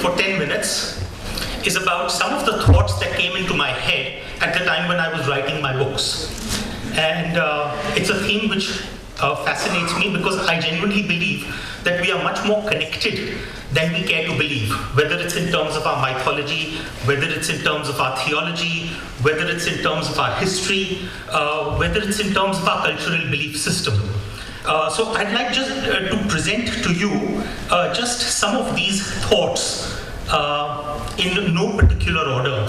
for 10 minutes is about some of the thoughts that came into my head at the time when I was writing my books. And it's a theme which fascinates me because I genuinely believe that we are much more connected than we care to believe, whether it's in terms of our mythology, whether it's in terms of our theology, whether it's in terms of our history, whether it's in terms of our cultural belief system. So I'd like just to present to you just some of these thoughts in no particular order.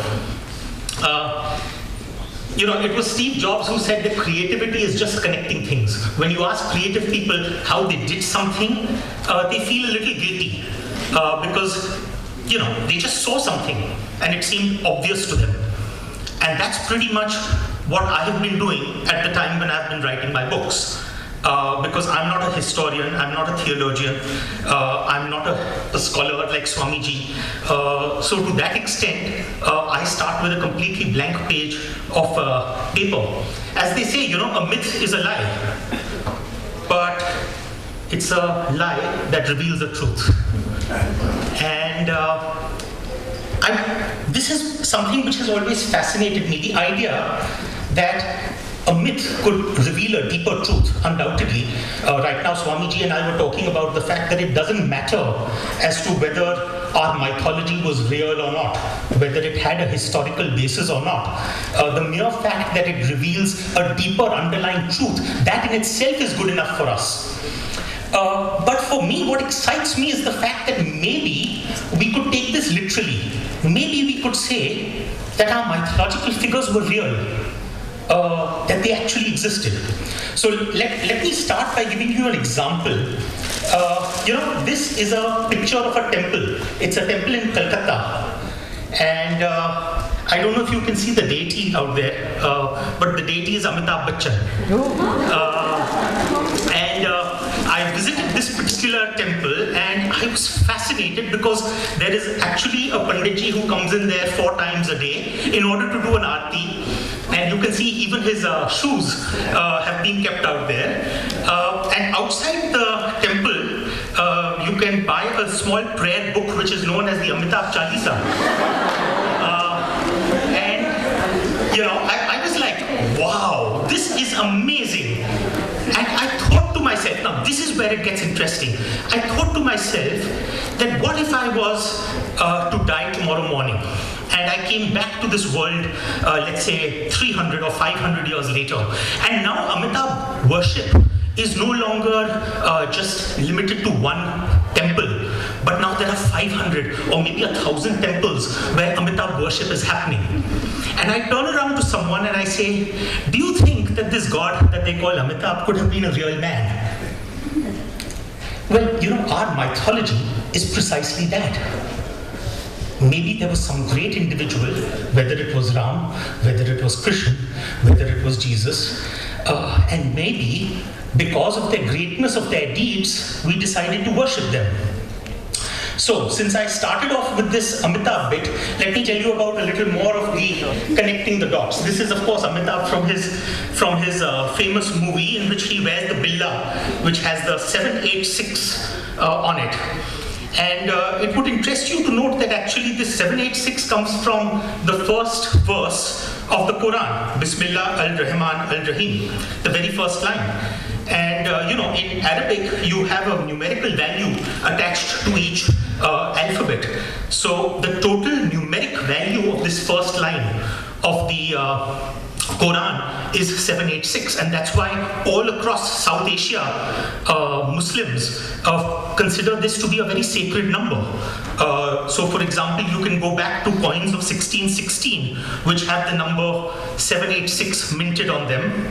It was Steve Jobs who said that creativity is just connecting things. When you ask creative people how they did something, they feel a little guilty because, they just saw something and it seemed obvious to them. And that's pretty much what I have been doing at the time when I've been writing my books. Because I'm not a historian, I'm not a theologian, I'm not a scholar like Swamiji. So to that extent, I start with a completely blank page of paper. As they say, a myth is a lie, but it's a lie that reveals the truth. And this is something which has always fascinated me, the idea that a myth could reveal a deeper truth, undoubtedly. Right now, Swamiji and I were talking about the fact that it doesn't matter as to whether our mythology was real or not, whether it had a historical basis or not. The mere fact that it reveals a deeper underlying truth, that in itself is good enough for us. But for me, what excites me is the fact that maybe we could take this literally. Maybe we could say that our mythological figures were real. That they actually existed. So let me start by giving you an example. This is a picture of a temple. It's a temple in Calcutta. And I don't know if you can see the deity out there, but the deity is Amitabh Bachchan. I visited this particular temple and I was fascinated because there is actually a Panditji who comes in there 4 times a day in order to do an aarti. And you can see even his shoes have been kept out there. And outside the temple, you can buy a small prayer book which is known as the Amitabh Chalisa. I was like, wow, this is amazing. And I thought to myself, now this is where it gets interesting. I thought to myself that what if I was to die tomorrow morning? And I came back to this world, let's say 300 or 500 years later. And now Amitabh worship is no longer just limited to one temple, but now there are 500 or maybe 1,000 temples where Amitabh worship is happening. And I turn around to someone and I say, do you think that this God that they call Amitabh could have been a real man? Well, our mythology is precisely that. Maybe there was some great individual, whether it was Ram, whether it was Krishna, whether it was Jesus, and maybe because of the greatness of their deeds, we decided to worship them. So, since I started off with this Amitabh bit, let me tell you about a little more of the connecting the dots. This is, of course, Amitabh from his famous movie in which he wears the billa, which has the 786 on it. And it would interest you to note that actually this 786 comes from the first verse of the Quran, Bismillah al-Rahman al-Rahim, the very first line. And in Arabic, you have a numerical value attached to each alphabet. So the total numeric value of this first line of the Quran is 786, and that's why all across South Asia, Muslims consider this to be a very sacred number. So for example, you can go back to coins of 1616, which have the number 786 minted on them.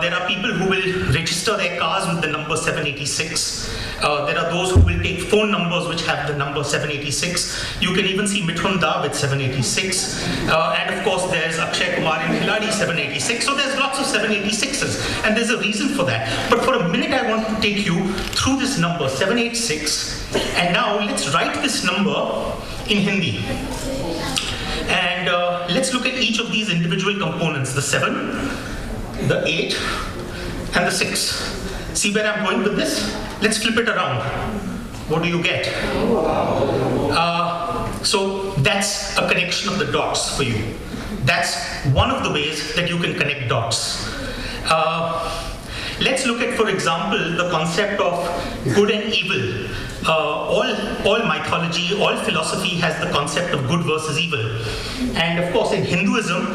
There are people who will register their cars with the number 786. There are those who will take phone numbers which have the number 786. You can even see Mithun Da with 786. And of course, there's Akshay Kumar in Khiladi 786. So there's lots of 786s, and there's a reason for that. But for a minute, I want to take you through this number 786. And now let's write this number in Hindi. And let's look at each of these individual components: the 7, the 8, and the 6. See where I'm going with this? Let's flip it around. What do you get? So that's a connection of the dots for you. That's one of the ways that you can connect dots. Let's look at, for example, the concept of good and evil. All mythology, all philosophy has the concept of good versus evil. And of course, in Hinduism,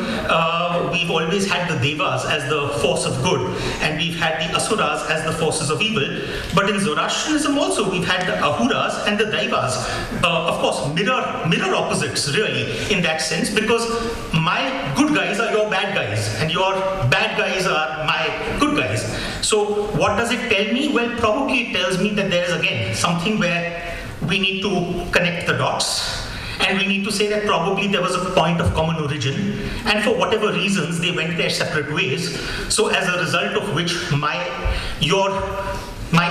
we've always had the devas as the force of good, and we've had the asuras as the forces of evil. But in Zoroastrianism also, we've had the ahuras and the daivas. Of course, mirror opposites, really, in that sense, because my good guys are your bad guys, and your bad guys are my good guys. So what does it tell me? Well, probably it tells me that there is, again, something where we need to connect the dots, and we need to say that probably there was a point of common origin, and for whatever reasons they went their separate ways. So as a result of which my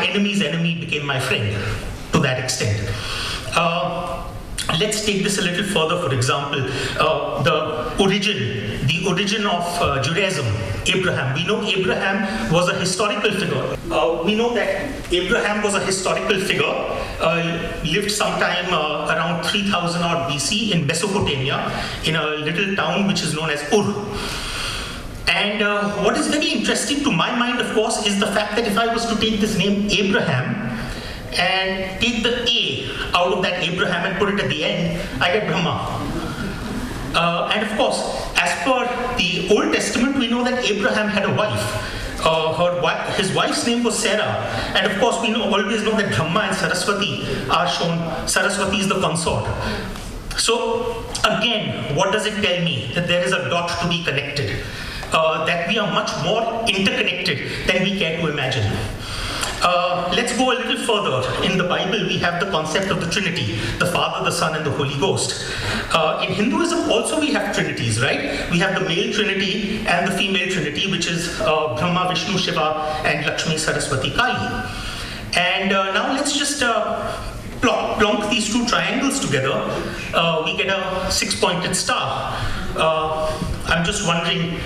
enemy's enemy became my friend to that extent. Let's take this a little further. For example, the origin of Judaism, Abraham. We know Abraham was a historical figure. We know that Abraham was a historical figure, lived sometime around 3000 odd BC in Mesopotamia, in a little town which is known as Ur. And what is very interesting to my mind, of course, is the fact that if I was to take this name Abraham and take the A out of that Abraham and put it at the end, I get Brahma. And of course, as per the Old Testament, we know that Abraham had a wife. His wife's name was Sarah. And of course, we always know that Brahma and Saraswati are shown. Saraswati is the consort. So again, what does it tell me? That there is a dot to be connected. That we are much more interconnected than we care to imagine. Let's go a little further. In the Bible, we have the concept of the Trinity, the Father, the Son, and the Holy Ghost. In Hinduism, also we have trinities, right? We have the male Trinity and the female Trinity, which is Brahma, Vishnu, Shiva, and Lakshmi, Saraswati, Kali. And now let's just plonk these two triangles together. We get a six-pointed star. I'm just wondering,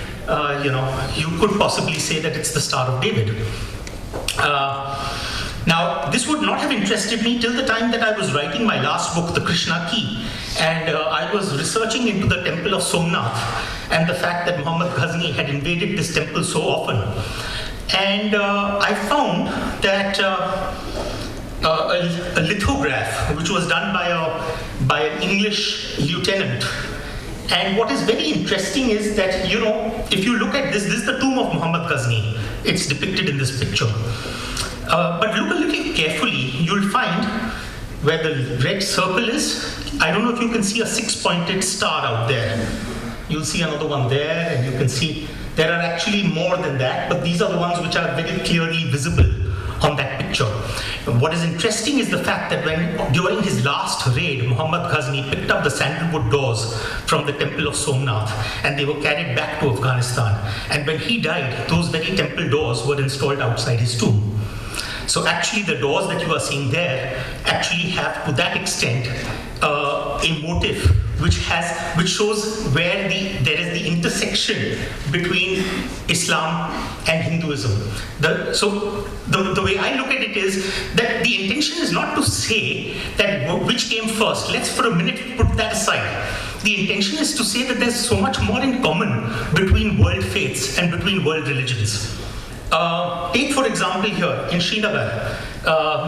you could possibly say that it's the Star of David. Now, this would not have interested me till the time that I was writing my last book, The Krishna Key, and I was researching into the temple of Somnath and the fact that Muhammad Ghazni had invaded this temple so often. And I found that a lithograph, which was done by an English lieutenant. And what is very interesting is that, if you look at this is the tomb of Muhammad Ghazni. It's depicted in this picture. But look a little carefully, you'll find where the red circle is. I don't know if you can see a six-pointed star out there. You'll see another one there, and you can see there are actually more than that, but these are the ones which are very clearly visible on that picture. What is interesting is the fact that during his last raid, Muhammad Ghazni picked up the sandalwood doors from the temple of Somnath, and they were carried back to Afghanistan. And when he died, those very temple doors were installed outside his tomb. So actually the doors that you are seeing there actually have, to that extent, a motif which shows where there is the intersection between Islam and Hinduism. So the way I look at it is that the intention is not to say that which came first. Let's for a minute put that aside. The intention is to say that there's so much more in common between world faiths and between world religions. Take, for example, here in Srinagar.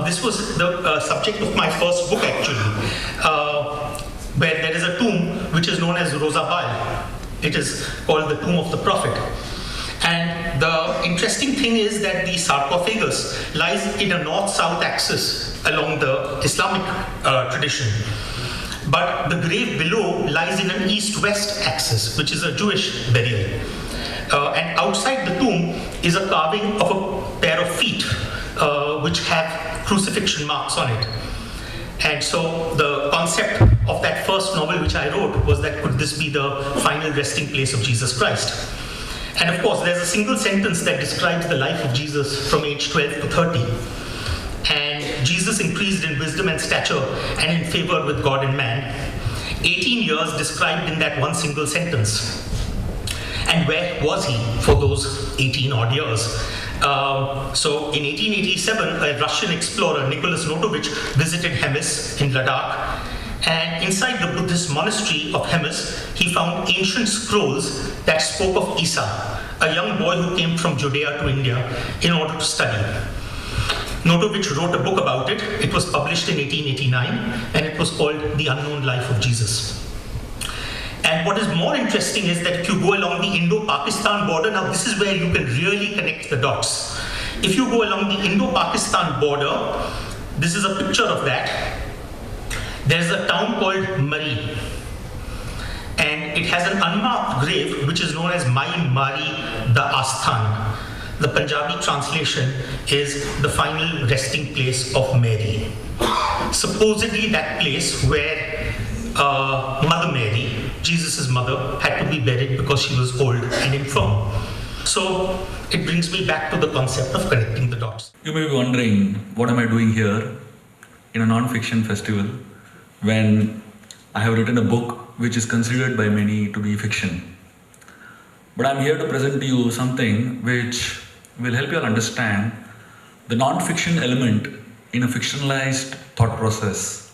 This was the subject of my first book, actually, where there is a tomb which is known as Rozabal. It is called the Tomb of the Prophet. And the interesting thing is that the sarcophagus lies in a north-south axis along the Islamic tradition. But the grave below lies in an east-west axis, which is a Jewish burial. And outside the tomb is a carving of a pair of feet, which have crucifixion marks on it. And so the concept of that first novel which I wrote was that could this be the final resting place of Jesus Christ? And of course, there's a single sentence that describes the life of Jesus from age 12 to 30. And Jesus increased in wisdom and stature and in favor with God and man. 18 years described in that one single sentence. And where was he for those 18 odd years? So in 1887, a Russian explorer, Nicholas Notovich, visited Hemis in Ladakh. And inside the Buddhist monastery of Hemis, he found ancient scrolls that spoke of Isa, a young boy who came from Judea to India in order to study. Notovich wrote a book about it. It was published in 1889, and it was called The Unknown Life of Jesus. And what is more interesting is that if you go along the Indo-Pakistan border, now this is where you can really connect the dots. If you go along the Indo-Pakistan border, this is a picture of that. There's a town called Mari, and it has an unmarked grave which is known as Mai Mari the Asthan. The Punjabi translation is the final resting place of Mary. Supposedly that place where Mother Mary, Jesus' mother, had to be buried because she was old and infirm. So it brings me back to the concept of connecting the dots. You may be wondering, what am I doing here in a non-fiction festival when I have written a book which is considered by many to be fiction? But I'm here to present to you something which will help you all understand the non-fiction element in a fictionalized thought process.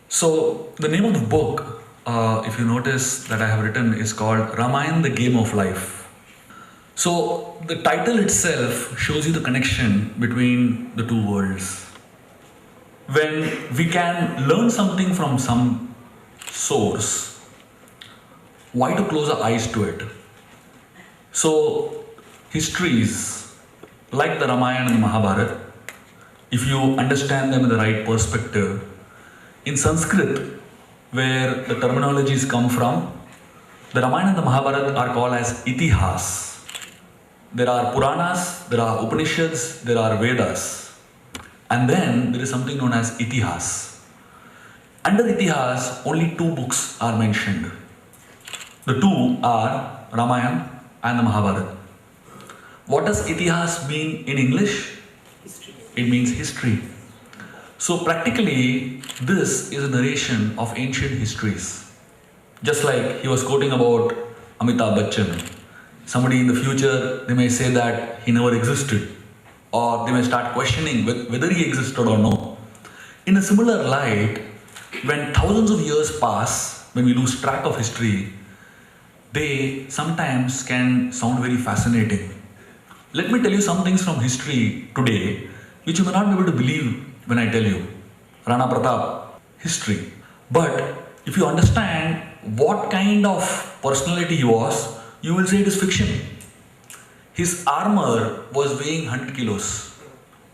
So the name of the book, if you notice that I have written, is called Ramayana, the Game of Life. So the title itself shows you the connection between the two worlds. When we can learn something from some source, why to close our eyes to it? So histories like the Ramayana and the Mahabharata, if you understand them in the right perspective, in Sanskrit, where the terminologies come from, the Ramayana and the Mahabharata are called as Itihas. There are Puranas, there are Upanishads, there are Vedas. And then there is something known as Itihas. Under Itihas, only two books are mentioned. The two are Ramayana and the Mahabharata. What does Itihas mean in English? History. It means history. So practically, this is a narration of ancient histories. Just like he was quoting about Amitabh Bachchan. Somebody in the future, they may say that he never existed, or they may start questioning whether he existed or no. In a similar light, when thousands of years pass, when we lose track of history, they sometimes can sound very fascinating. Let me tell you some things from history today, which you may not be able to believe when I tell you. Rana Pratap, history. But if you understand what kind of personality he was, you will say it is fiction. His armor was weighing 100 kilos.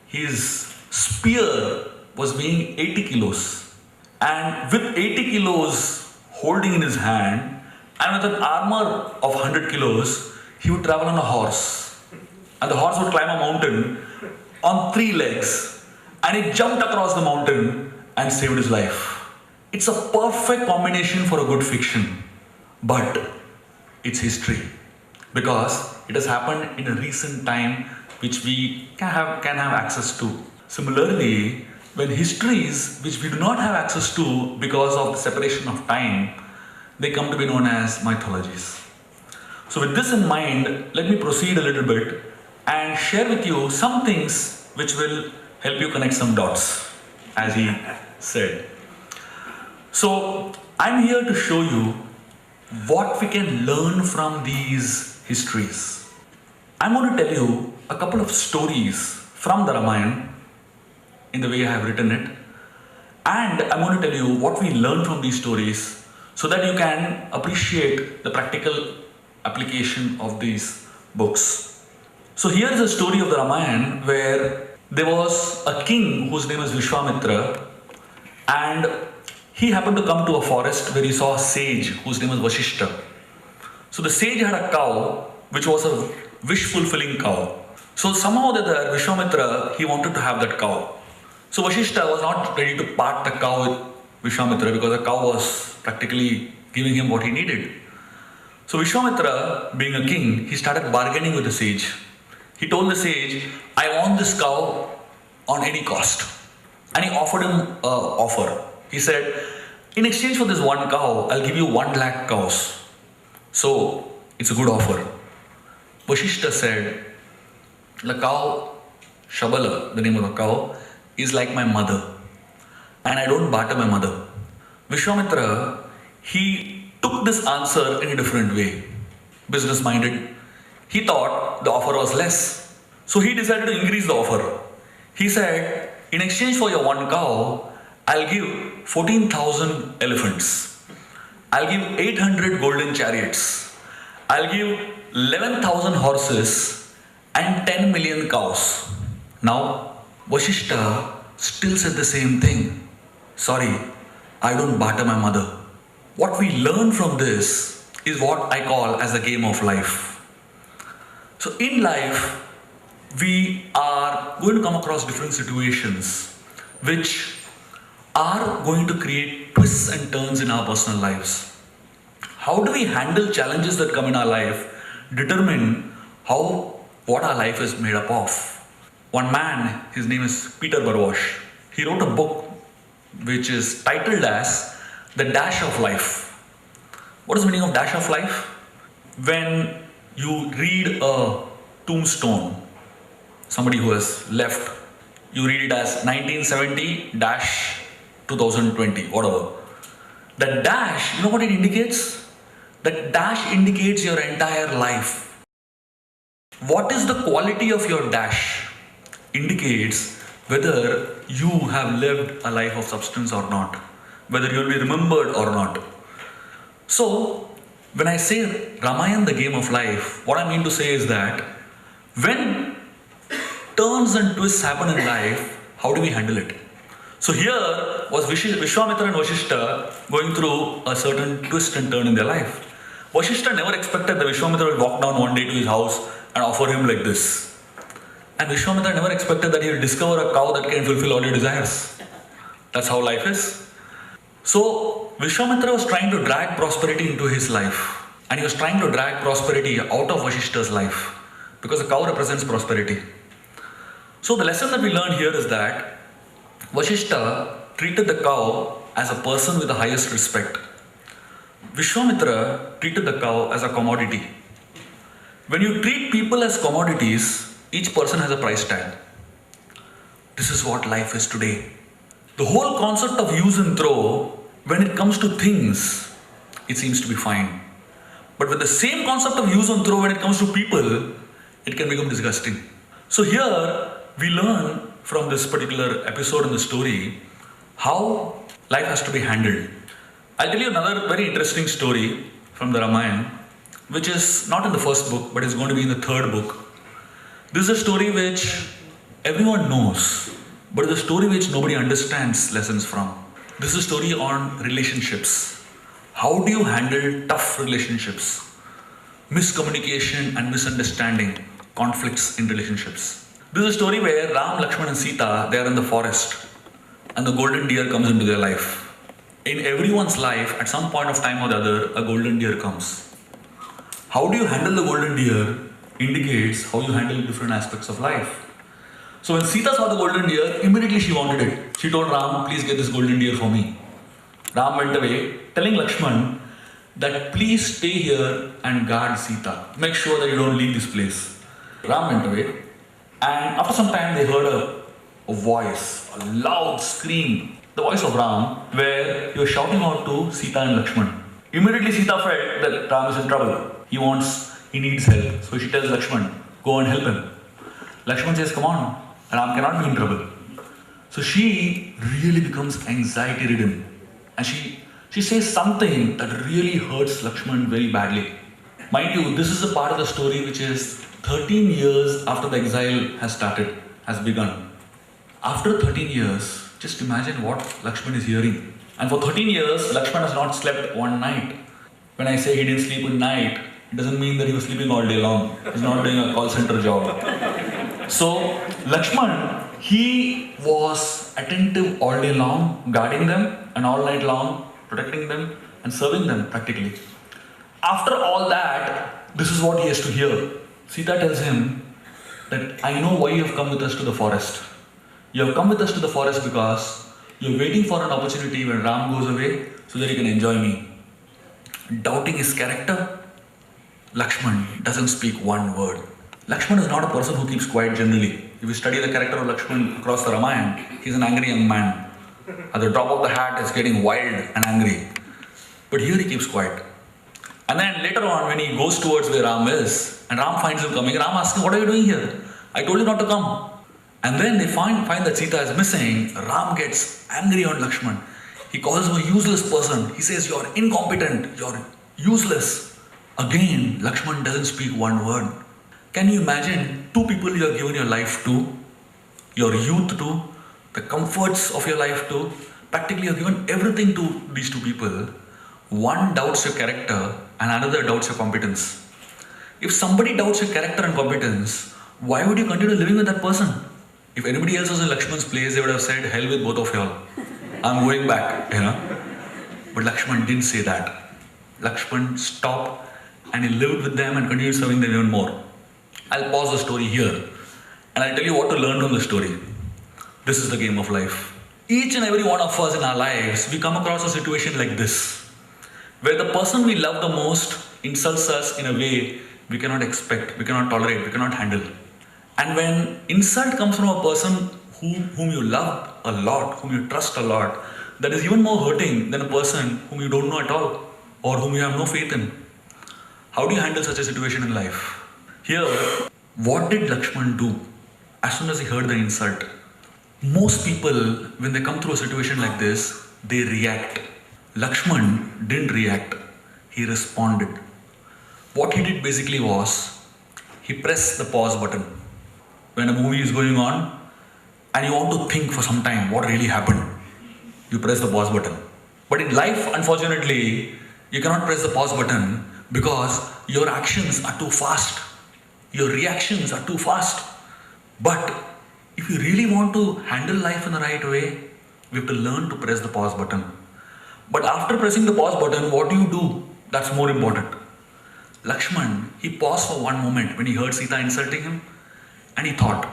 His spear was weighing 80 kilos. And with 80 kilos holding in his hand, and with an armor of 100 kilos, he would travel on a horse. And the horse would climb a mountain on 3 legs. And he jumped across the mountain and saved his life. It's a perfect combination for a good fiction. But it's history, because it has happened in a recent time which we can have access to. Similarly, when histories which we do not have access to because of the separation of time, they come to be known as mythologies. So with this in mind, let me proceed a little bit and share with you some things which will help you connect some dots, as he said. So I'm here to show you what we can learn from these histories. I'm going to tell you a couple of stories from the Ramayana in the way I have written it, and I'm going to tell you what we learn from these stories so that you can appreciate the practical application of these books. So here is a story of the Ramayana where there was a king whose name is Vishwamitra, and he happened to come to a forest where he saw a sage whose name was Vashishta. So the sage had a cow which was a wish-fulfilling cow. So somehow or other, Vishwamitra, he wanted to have that cow. So Vashishta was not ready to part the cow with Vishwamitra because the cow was practically giving him what he needed. So Vishwamitra, being a king, he started bargaining with the sage. He told the sage, I want this cow on any cost. And he offered him an offer. He said, in exchange for this one cow, I'll give you 1 lakh cows. So, it's a good offer. Vashishta said, the cow, Shabala, the name of the cow, is like my mother. And I don't barter my mother. Vishwamitra, he took this answer in a different way. Business minded. He thought the offer was less. So he decided to increase the offer. He said, in exchange for your one cow, I'll give 14,000 elephants. I'll give 800 golden chariots. I'll give 11,000 horses and 10 million cows. Now, Vashishta still said the same thing. Sorry, I don't barter my mother. What we learn from this is what I call as the game of life. So in life, we are going to come across different situations which are going to create twists and turns in our personal lives. How do we handle challenges that come in our life determine what our life is made up of. One man, his name is Peter Barwash. He wrote a book which is titled as The Dash of Life. What is the meaning of dash of life? When you read a tombstone, somebody who has left, you read it as 1970-2020, whatever. The dash, you know what it indicates? The dash indicates your entire life. What is the quality of your dash? Indicates whether you have lived a life of substance or not, whether you will be remembered or not. So, when I say Ramayana, the game of life, what I mean to say is that when turns and twists happen in life, how do we handle it? So here was Vishwamitra and Vashishta going through a certain twist and turn in their life. Vashishta never expected that Vishwamitra would walk down one day to his house and offer him like this. And Vishwamitra never expected that he will discover a cow that can fulfill all your desires. That's how life is. So Vishwamitra was trying to drag prosperity into his life. And he was trying to drag prosperity out of Vashishta's life. Because the cow represents prosperity. So the lesson that we learn here is that Vashishta treated the cow as a person with the highest respect. Vishwamitra treated the cow as a commodity. When you treat people as commodities, each person has a price tag. This is what life is today. The whole concept of use and throw, when it comes to things, it seems to be fine. But with the same concept of use and throw when it comes to people, it can become disgusting. So here, we learn from this particular episode in the story how life has to be handled. I'll tell you another very interesting story from the Ramayana, which is not in the first book, but is going to be in the third book. This is a story which everyone knows, but it's a story which nobody understands lessons from. This is a story on relationships. How do you handle tough relationships? Miscommunication and misunderstanding, conflicts in relationships. This is a story where Ram, Lakshman and Sita, they are in the forest and the golden deer comes into their life. In everyone's life, at some point of time or the other, a golden deer comes. How do you handle the golden deer indicates how you handle different aspects of life. So when Sita saw the golden deer, immediately she wanted it. She told Ram, please get this golden deer for me. Ram went away, telling Lakshman that please stay here and guard Sita. Make sure that you don't leave this place. Ram went away, and after some time they heard a voice, a loud scream, the voice of Ram, where he was shouting out to Sita and Lakshman. Immediately Sita felt that Ram is in trouble. He needs help. So she tells Lakshman, go and help him. Lakshman says, come on, Ram cannot be in trouble. So she really becomes anxiety ridden. And she says something that really hurts Lakshman very badly. Mind you, this is a part of the story which is 13 years after the exile has begun. After 13 years, just imagine what Lakshman is hearing. And for 13 years, Lakshman has not slept one night. When I say he didn't sleep one night, it doesn't mean that he was sleeping all day long. He's not doing a call center job. So, Lakshman, he was attentive all day long, guarding them, and all night long, protecting them and serving them practically. After all that, this is what he has to hear. Sita tells him that I know why you have come with us to the forest. You have come with us to the forest because you're waiting for an opportunity when Ram goes away so that you can enjoy me. Doubting his character, Lakshman doesn't speak one word. Lakshman is not a person who keeps quiet generally. If you study the character of Lakshman across the Ramayana, he's an angry young man. At the top of the hat, is getting wild and angry. But here he keeps quiet. And then later on, when he goes towards where Ram is, and Ram finds him coming, Ram asks him, "What are you doing here? I told you not to come." And then they find that Sita is missing. Ram gets angry on Lakshman. He calls him a useless person. He says, "You're incompetent, you're useless." Again, Lakshman doesn't speak one word. Can you imagine two people you have given your life to, your youth to, the comforts of your life to? Practically you have given everything to these two people. One doubts your character and another doubts your competence. If somebody doubts your character and competence, why would you continue living with that person? If anybody else was in Lakshman's place, they would have said, "Hell with both of y'all. I'm going back," But Lakshman didn't say that. Lakshman stopped and he lived with them and continued serving them even more. I'll pause the story here and I'll tell you what to learn from the story. This is the game of life. Each and every one of us in our lives, we come across a situation like this, where the person we love the most insults us in a way we cannot expect, we cannot tolerate, we cannot handle. And when insult comes from a person whom you love a lot, whom you trust a lot, that is even more hurting than a person whom you don't know at all or whom you have no faith in. How do you handle such a situation in life? Here, what did Lakshman do as soon as he heard the insult? Most people, when they come through a situation like this, they react. Lakshman didn't react, he responded. What he did basically was, he pressed the pause button. When a movie is going on and you want to think for some time what really happened, you press the pause button. But in life, unfortunately, you cannot press the pause button because your actions are too fast. Your reactions are too fast. But if you really want to handle life in the right way, we have to learn to press the pause button. But after pressing the pause button, what do? That's more important. Lakshman, he paused for one moment when he heard Sita insulting him and he thought,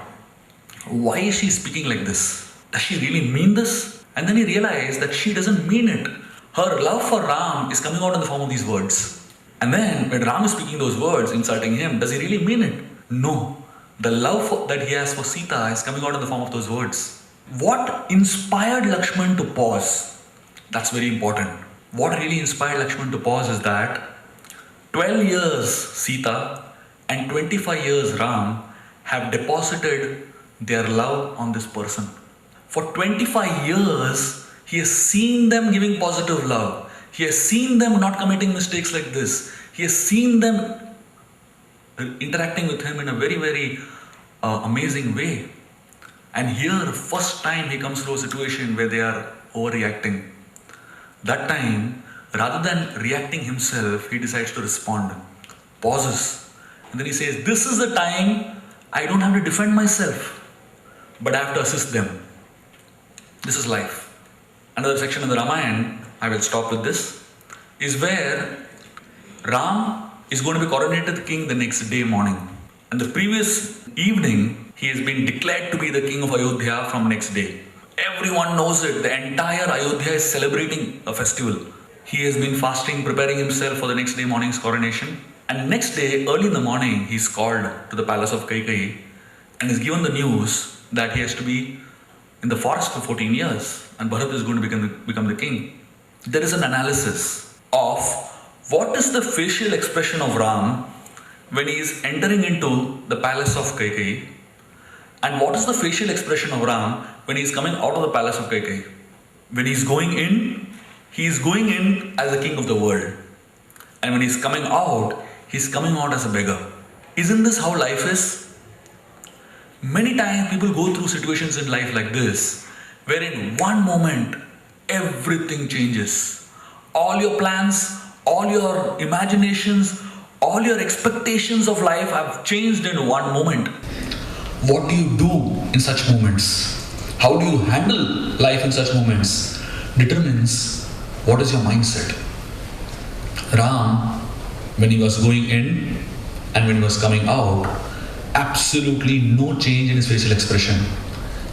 why is she speaking like this? Does she really mean this? And then he realized that she doesn't mean it. Her love for Ram is coming out in the form of these words. And then when Ram is speaking those words, insulting him, does he really mean it? No. The love that he has for Sita is coming out in the form of those words. What inspired Lakshman to pause? That's very important. What really inspired Lakshman to pause is that 12 years Sita and 25 years Ram have deposited their love on this person. For 25 years, he has seen them giving positive love. He has seen them not committing mistakes like this. He has seen them interacting with him in a very, very amazing way. And here, first time he comes through a situation where they are overreacting. That time, rather than reacting himself, he decides to respond. Pauses. And then he says, this is the time I don't have to defend myself, but I have to assist them. This is life. Another section in the Ramayana, I will stop with this, is where Ram is going to be coronated king the next day morning. And the previous evening, he has been declared to be the king of Ayodhya from next day. Everyone knows it. The entire Ayodhya is celebrating a festival. He has been fasting, preparing himself for the next day morning's coronation. And next day, early in the morning, he's called to the palace of Kaikeyi and is given the news that he has to be in the forest for 14 years and Bharat is going to become the king. There is an analysis of what is the facial expression of Ram when he is entering into the palace of Kaikeyi, and what is the facial expression of Ram when he is coming out of the palace of Kaikeyi. When he is going in as the king of the world, and when he is coming out as a beggar. Isn't this how life is? Many times people go through situations in life like this, where in one moment, everything changes. All your plans, all your imaginations, all your expectations of life have changed in one moment. What do you do in such moments? How do you handle life in such moments? Determines what is your mindset. Ram, when he was going in and when he was coming out, absolutely no change in his facial expression.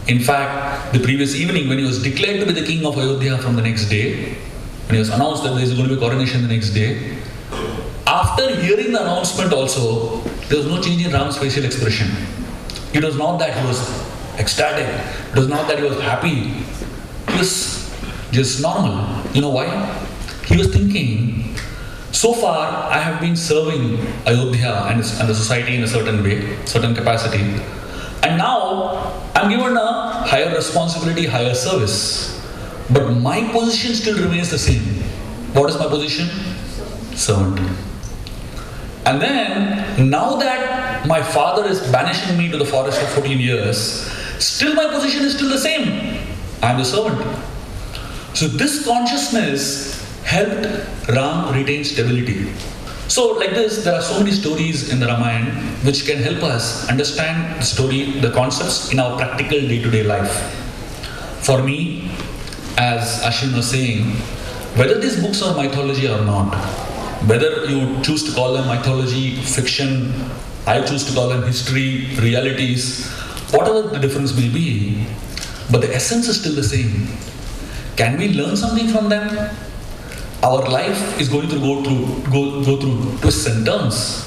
In fact, the previous evening when he was declared to be the king of Ayodhya from the next day, when he was announced that there is going to be coronation the next day, after hearing the announcement also, there was no change in Ram's facial expression. It was not that he was ecstatic, it was not that he was happy. He was just normal. You know why? He was thinking, so far I have been serving Ayodhya and the society in a certain way, certain capacity, and now I'm given a higher responsibility, higher service. But my position still remains the same. What is my position? Servant. And then, now that my father is banishing me to the forest for 14 years, still my position is still the same. I am the servant. So this consciousness helped Ram retain stability. So like this, there are so many stories in the Ramayana which can help us understand the story, the concepts in our practical day-to-day life. For me, as Ashwin was saying, whether these books are mythology or not, whether you choose to call them mythology, fiction, I choose to call them history, realities, whatever the difference may be, but the essence is still the same. Can we learn something from them? Our life is going to go through twists and turns.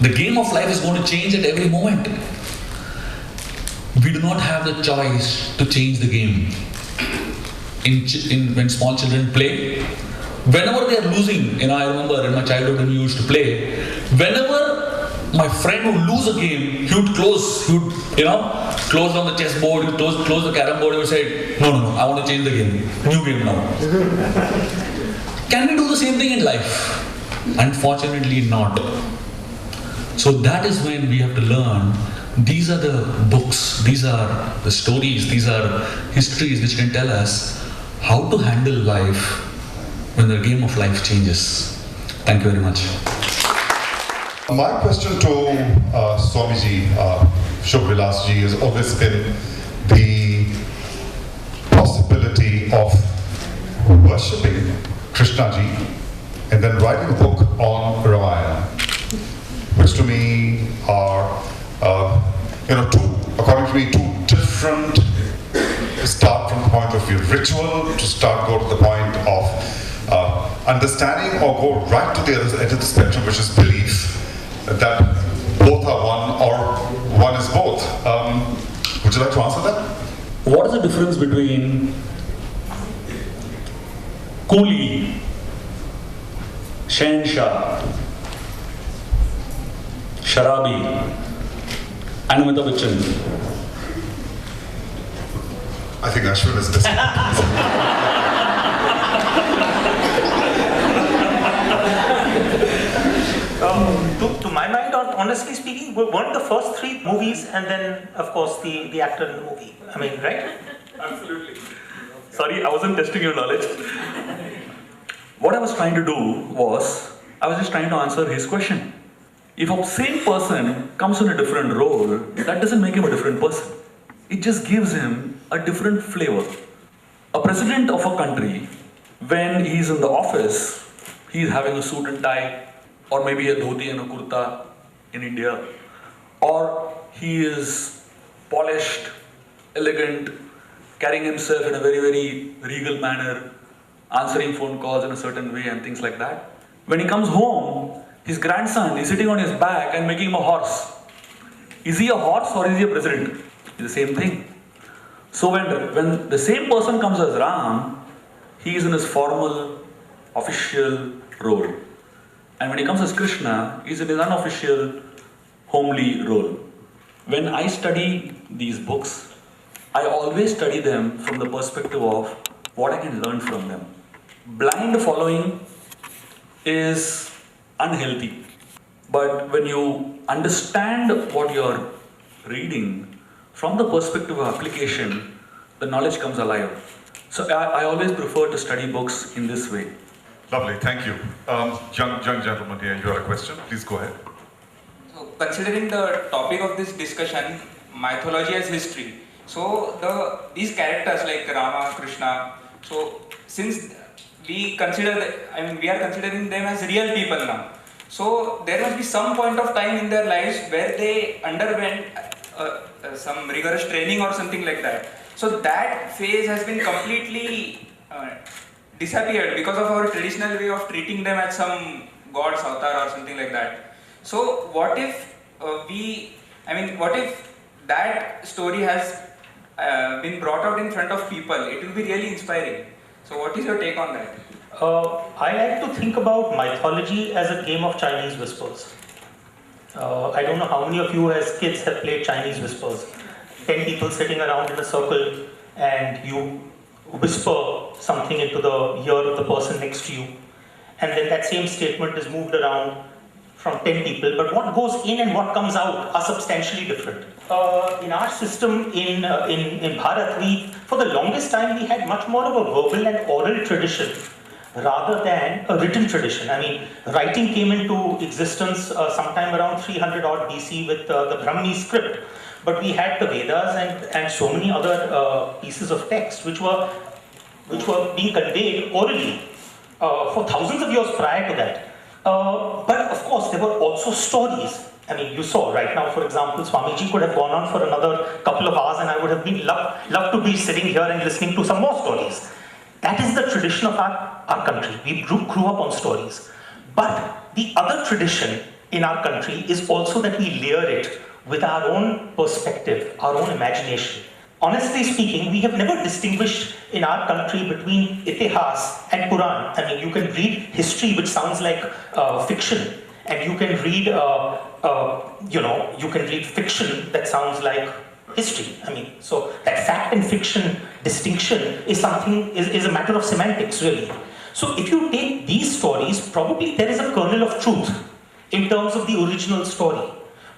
The game of life is going to change at every moment. We do not have the choice to change the game. When small children play, whenever they are losing, I remember in my childhood when we used to play, whenever my friend would lose a game, he would close on the chessboard, he would close the carom board, he would say, no, I want to change the game, new game now. Can we do the same thing in life? Unfortunately not. So that is when we have to learn, these are the books, these are the stories, these are histories which can tell us how to handle life when the game of life changes. Thank you very much. My question to Swamiji, Shubh Vilas ji, has always been the possibility of worshipping Krishna ji and then writing a book on Ramayana, which to me are, according to me, two different, start from the point of view ritual, to go to the point of understanding, or go right to the other end of the spectrum, which is belief, that both are one or one is both. Would you like to answer that? What is the difference between Coolie, Shahenshah, Sharabi, and Amitabh Bachchan? I think Ashwin is listening. To my mind, honestly speaking, weren't the first three movies and then, of course, the actor in the movie? I mean, right? Absolutely. Sorry, I wasn't testing your knowledge. What I was trying to do was, I was just trying to answer his question. If a same person comes in a different role, that doesn't make him a different person. It just gives him a different flavor. A president of a country, when he's in the office, he's having a suit and tie, or maybe a dhoti and a kurta in India, or he is polished, elegant, carrying himself in a very, very regal manner, answering phone calls in a certain way and things like that. When he comes home, his grandson is sitting on his back and making him a horse. Is he a horse or is he a president? It's the same thing. So when the same person comes as Ram, he is in his formal, official role. And when he comes as Krishna, he is in his unofficial, homely role. When I study these books, I always study them from the perspective of what I can learn from them. Blind following is unhealthy. But when you understand what you're reading, from the perspective of application, the knowledge comes alive. So I always prefer to study books in this way. Lovely, thank you. Young gentleman here, you have a question? Please go ahead. So, considering the topic of this discussion, mythology as history, so these characters like Rama, Krishna, so since we are considering them as real people now. So there must be some point of time in their lives where they underwent some rigorous training or something like that. So that phase has been completely disappeared because of our traditional way of treating them as some god's avatar or something like that. So what if what if that story has been brought out in front of people, it will be really inspiring. So what is your take on that? I like to think about mythology as a game of Chinese whispers. I don't know how many of you as kids have played Chinese whispers. 10 people sitting around in a circle and you whisper something into the ear of the person next to you. And then that same statement is moved around from 10 people, but what goes in and what comes out are substantially different. In our system in Bharat, for the longest time we had much more of a verbal and oral tradition rather than a written tradition. I mean, writing came into existence sometime around 300 odd BC with the Brahmini script, but we had the Vedas and so many other pieces of text which were being conveyed orally for thousands of years prior to that. But of course, there were also stories. I mean, you saw right now, for example, Swamiji could have gone on for another couple of hours and I would have been loved to be sitting here and listening to some more stories. That is the tradition of our country. We grew up on stories. But the other tradition in our country is also that we layer it with our own perspective, our own imagination. Honestly speaking, we have never distinguished in our country between Itihas and Puran. I mean, you can read history which sounds like fiction, and you can read, you can read fiction that sounds like history. I mean, so that fact and fiction distinction is is a matter of semantics, really. So if you take these stories, probably there is a kernel of truth in terms of the original story.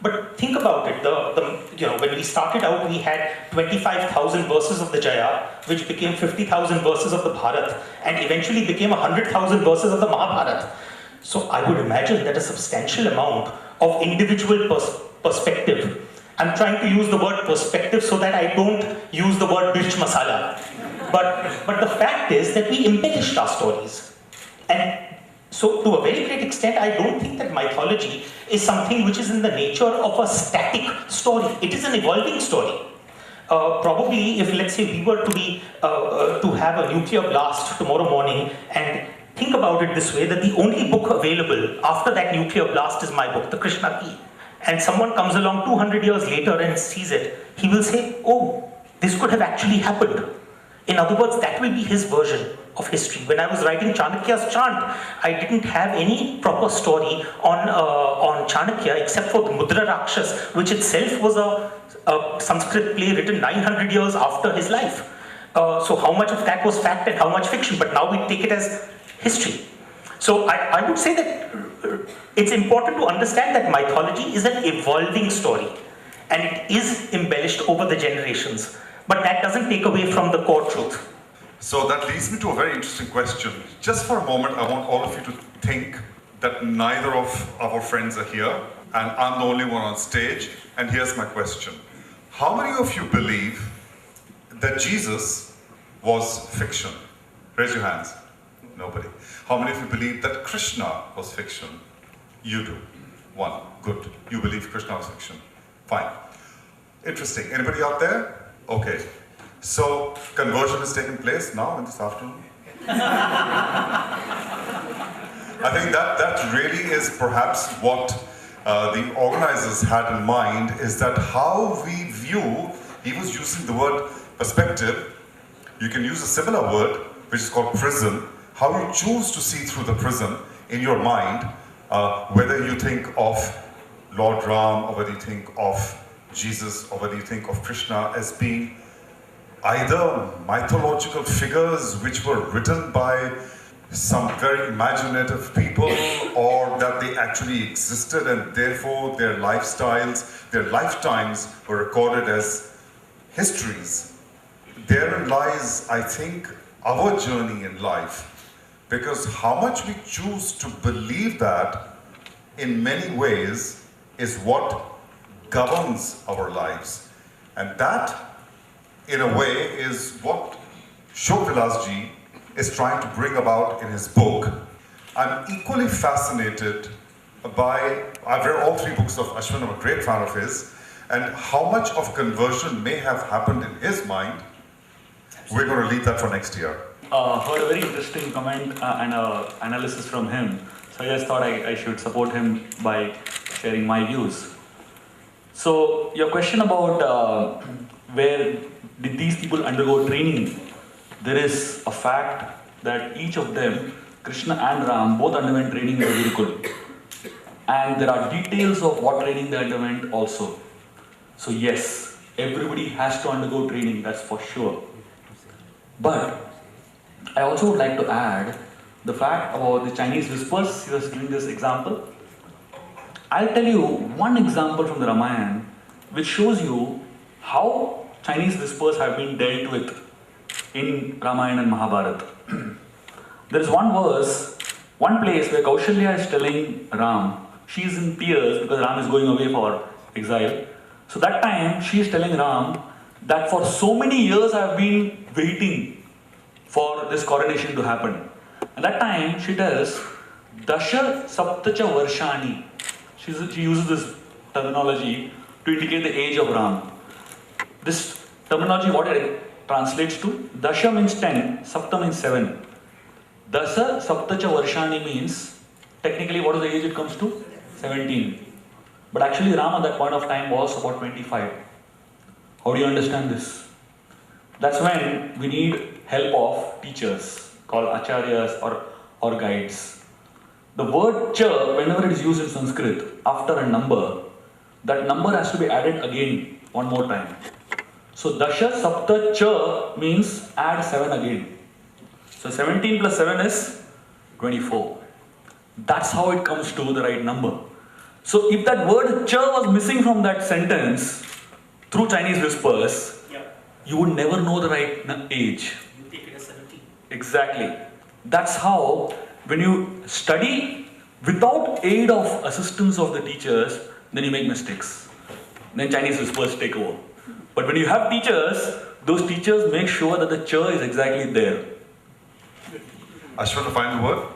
But think about it, when we started out, we had 25,000 verses of the Jaya, which became 50,000 verses of the Bharat, and eventually became 100,000 verses of the Mahabharata. So I would imagine that a substantial amount of individual perspective. I'm trying to use the word perspective so that I don't use the word mirch masala. But the fact is that we embellished our stories. And so to a very great extent, I don't think that mythology is something which is in the nature of a static story. It is an evolving story. Probably if, let's say, we were to have a nuclear blast tomorrow morning, and think about it this way, that the only book available after that nuclear blast is my book, the Krishna Key. And someone comes along 200 years later and sees it, he will say, oh, this could have actually happened. In other words, that will be his version of history. When I was writing Chanakya's chant, I didn't have any proper story on Chanakya except for the Mudra Rakshas, which itself was a Sanskrit play written 900 years after his life. So how much of that was fact and how much fiction? But now we take it as history. So I would say that it's important to understand that mythology is an evolving story and it is embellished over the generations. But that doesn't take away from the core truth. So that leads me to a very interesting question. Just for a moment, I want all of you to think that neither of our friends are here and I'm the only one on stage. And here's my question. How many of you believe that Jesus was fiction? Raise your hands. Nobody. How many of you believe that Krishna was fiction? You do. One. Good. You believe Krishna was fiction. Fine. Interesting. Anybody out there? Okay. So, conversion is taking place now in this afternoon? I think that really is perhaps what the organizers had in mind, is that how we view, he was using the word perspective. You can use a similar word, which is called prism. How you choose to see through the prism in your mind, whether you think of Lord Ram, or whether you think of Jesus, or whether you think of Krishna as being either mythological figures which were written by some very imaginative people, or that they actually existed and therefore their lifestyles, their lifetimes were recorded as histories. Therein lies, I think, our journey in life. Because how much we choose to believe that in many ways is what governs our lives. And that, in a way, is what Shubh Vilas ji is trying to bring about in his book. I'm equally fascinated by, I've read all three books of Ashwin, I'm a great fan of his, and how much of conversion may have happened in his mind. We're going to leave that for next year. Heard a very interesting comment and analysis from him. So I just thought I should support him by sharing my views. So your question about where did these people undergo training? There is a fact that each of them, Krishna and Ram, both underwent training in the Gurukul. And there are details of what training they underwent also. So yes, everybody has to undergo training, that's for sure. But I also would like to add the fact about the Chinese whispers. He was giving this example. I'll tell you one example from the Ramayana which shows you how Chinese whispers have been dealt with in Ramayana and Mahabharata. There is one verse, one place where Kaushalya is telling Ram, she is in tears because Ram is going away for exile. So that time she is telling Ram that for so many years I have been waiting for this coronation to happen. And that time she tells, Dasha Saptacha Varshani. She uses this terminology to indicate the age of Ram. This terminology, what it translates to, Dasha means 10, Sapta means 7. Dasa Saptacha Varshani means, technically what is the age it comes to? 17. But actually Ram at that point of time was about 25. How do you understand this? That's when we need help of teachers called acharyas or guides. The word cha, whenever it is used in Sanskrit after a number, that number has to be added again one more time. So Dasha Sapta Cha means add 7 again. So 17 plus 7 is 24. That's how it comes to the right number. So if that word Cha was missing from that sentence through Chinese whispers, you would never know the right age. You take it as 17. Exactly. That's how when you study without aid of assistance of the teachers, then you make mistakes. Then Chinese whispers take over. But when you have teachers, those teachers make sure that the cha is exactly there. Ashwin, a final word?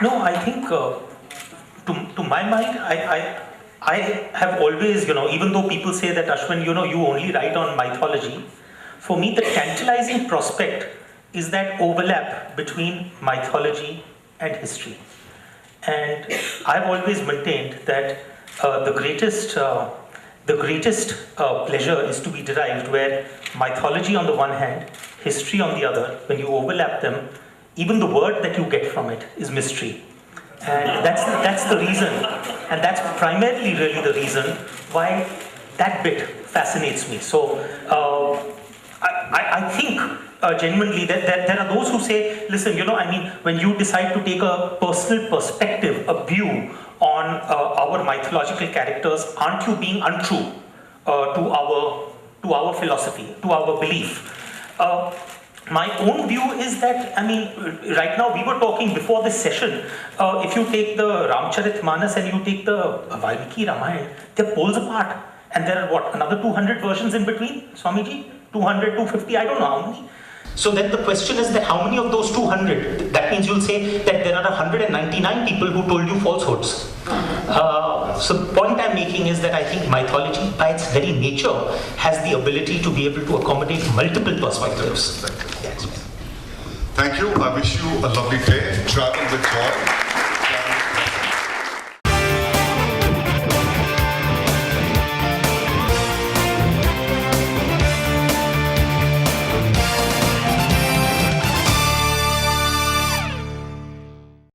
No, I think to my mind, I have always, even though people say that Ashwin, you only write on mythology, for me the tantalizing prospect is that overlap between mythology and history. And I've always maintained that the greatest pleasure is to be derived where mythology on the one hand, history on the other, when you overlap them, even the word that you get from it is mystery. And that's the reason, and that's primarily really the reason why that bit fascinates me. So I think genuinely that there are those who say, listen, when you decide to take a personal perspective, a view on our mythological characters, aren't you being untrue to our philosophy, to our belief? My own view is that, right now we were talking before this session, if you take the Ramcharitmanas and you take the Valmiki Ramayana, they're poles apart. And there are another 200 versions in between, Swamiji? 200, 250, I don't know how many. So then the question is that how many of those 200, that means you'll say that there are 199 people who told you falsehoods. So the point I'm making is that I think mythology, by its very nature, has the ability to be able to accommodate multiple perspectives. Thank you. I wish you a lovely day. Travel with joy.